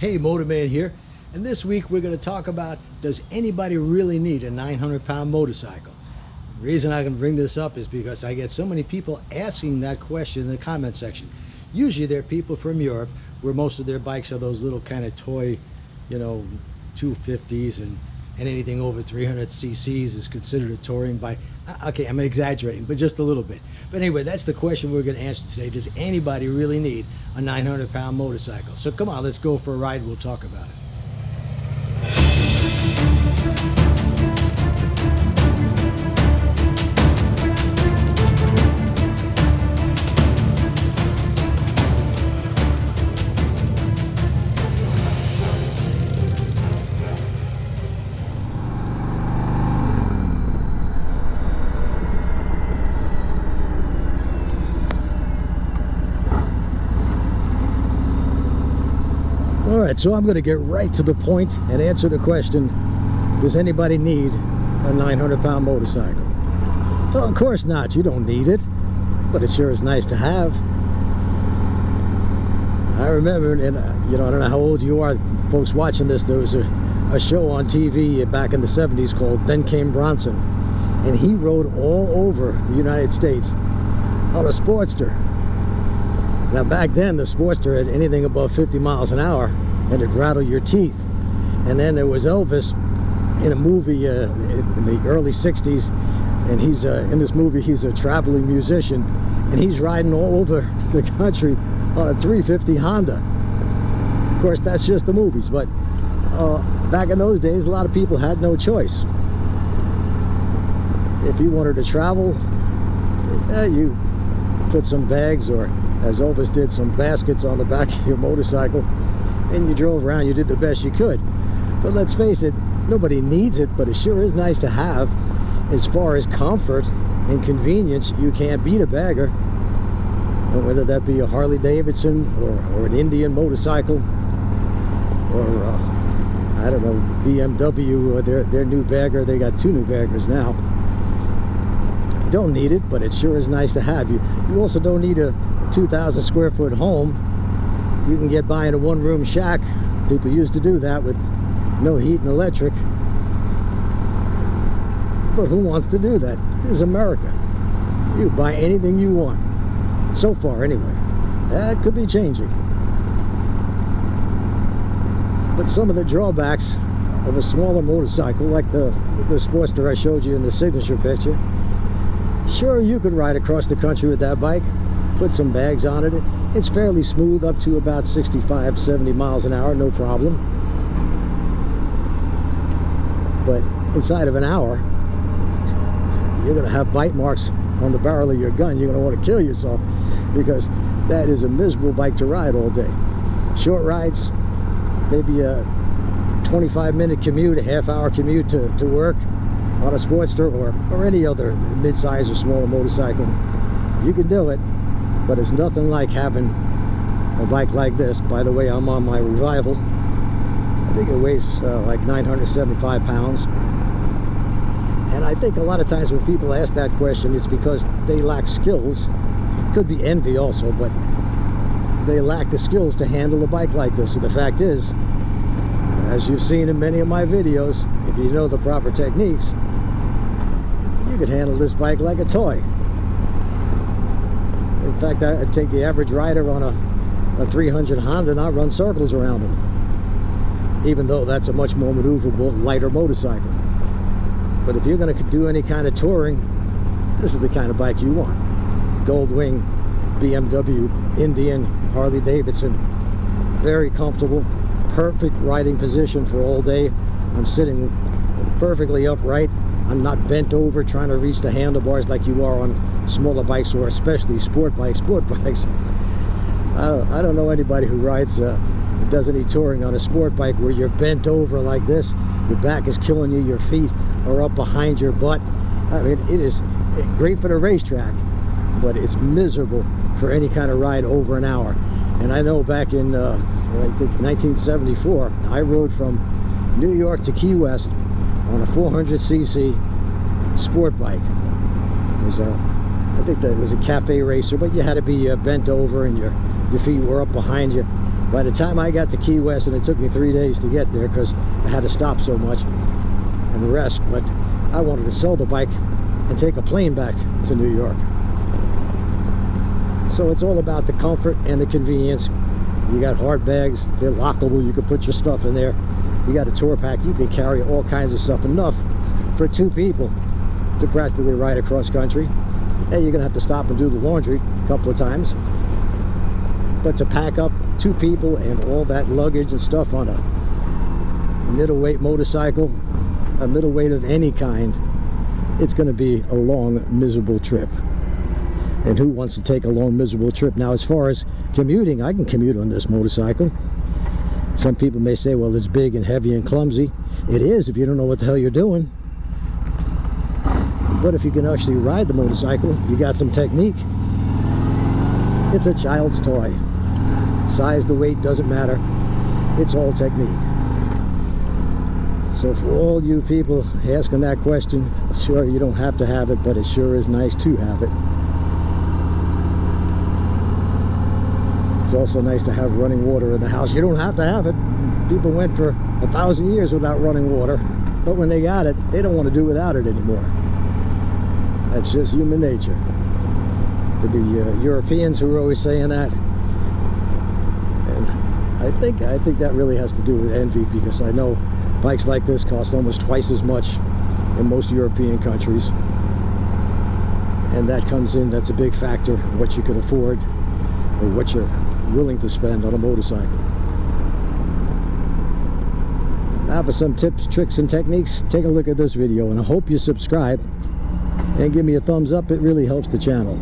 Hey, Motorman here, and this week we're going to talk about, does anybody really need a 900-pound motorcycle? The reason I can bring this up is because I get so many people asking that question in the comment section. Usually they're people from Europe where most of their bikes are those little kind of toy, 250s, and anything over 300 cc's is considered a touring bike. Okay, I'm exaggerating, but just a little bit. But anyway, that's the question we're going to answer today. Does anybody really need a 900-pound motorcycle? So come on, let's go for a ride. We'll talk about it. Alright, so I'm going to get right to the point and answer the question, does anybody need a 900-pound motorcycle? Well, of course not. You don't need it, but it sure is nice to have. I remember, and I don't know how old you are, folks watching this, there was a show on TV back in the 70s called Then Came Bronson, and he rode all over the United States on a Sportster. Now back then the Sportster had anything above 50 miles an hour and it'd rattle your teeth. And then there was Elvis in a movie in the early 60s, and he's in this movie he's a traveling musician, and he's riding all over the country on a 350 Honda. Of course, that's just the movies, but back in those days a lot of people had no choice. If you wanted to travel, you put some bags, or as Elvis did, some baskets on the back of your motorcycle, and you drove around. You did the best you could. But let's face it, nobody needs it, but it sure is nice to have. As far as comfort and convenience, you can't beat a bagger. And whether that be a Harley Davidson or an Indian motorcycle, or I don't know, BMW, or their new bagger. They got two new baggers now. Don't need it, but it sure is nice to have. You also don't need a 2,000 square foot home. You can get by in a one-room shack. People used to do that with no heat and electric. But who wants to do that? This is America. You buy anything you want. So far, anyway. That could be changing. But some of the drawbacks of a smaller motorcycle, like the Sportster I showed you in the signature picture, sure, you could ride across the country with that bike, put some bags on it. It's fairly smooth up to about 65, 70 miles an hour, no problem. But inside of an hour, you're going to have bite marks on the barrel of your gun. You're going to want to kill yourself, because that is a miserable bike to ride all day. Short rides, maybe a 25-minute commute, a half-hour commute to work on a Sportster or any other mid-size or smaller motorcycle. You can do it, but it's nothing like having a bike like this. By the way, I'm on my Revival. I think it weighs like 975 pounds. And I think a lot of times when people ask that question, it's because they lack skills. Could be envy also, but they lack the skills to handle a bike like this. So the fact is, as you've seen in many of my videos, if you know the proper techniques, you could handle this bike like a toy. In fact, I'd take the average rider on a 300 Honda and I'd run circles around him, even though that's a much more maneuverable, lighter motorcycle. But if you're going to do any kind of touring, this is the kind of bike you want. Goldwing, BMW, Indian, Harley Davidson. Very comfortable, perfect riding position for all day. I'm sitting perfectly upright. I'm not bent over trying to reach the handlebars like you are on smaller bikes, or especially sport bikes. I don't know anybody who rides does any touring on a sport bike where you're bent over like this. Your back is killing you. Your feet are up behind your butt. I mean, it is great for the racetrack, but it's miserable for any kind of ride over an hour. And I know back in I think 1974, I rode from New York to Key West on a 400cc sport bike. It was I think that it was a cafe racer, but you had to be bent over and your feet were up behind you. By the time I got to Key West, and it took me 3 days to get there because I had to stop so much and rest, but I wanted to sell the bike and take a plane back to New York. So it's all about the comfort and the convenience. You got hard bags, they're lockable, you can put your stuff in there. You got a tour pack, you can carry all kinds of stuff, enough for 2 people to practically ride across country. Hey, you're gonna have to stop and do the laundry a couple of times, but to pack up 2 people and all that luggage and stuff on a middleweight motorcycle, a middleweight of any kind, it's going to be a long, miserable trip. And who wants to take a long, miserable trip? Now, as far as commuting, I can commute on this motorcycle. Some people may say, well, it's big and heavy and clumsy. It is if you don't know what the hell you're doing. But if you can actually ride the motorcycle, you got some technique. It's a child's toy. Size, the weight, doesn't matter. It's all technique. So for all you people asking that question, sure, you don't have to have it, but it sure is nice to have it. It's also nice to have running water in the house. You don't have to have it. People went for 1,000 years without running water, but when they got it, they don't want to do without it anymore. That's just human nature. For the Europeans who are always saying that, and I think that really has to do with envy, because I know bikes like this cost almost twice as much in most European countries, and that comes in, that's a big factor, what you can afford or what you're willing to spend on a motorcycle. Now for some tips, tricks, and techniques, take a look at this video, and I hope you subscribe and give me a thumbs up. It really helps the channel.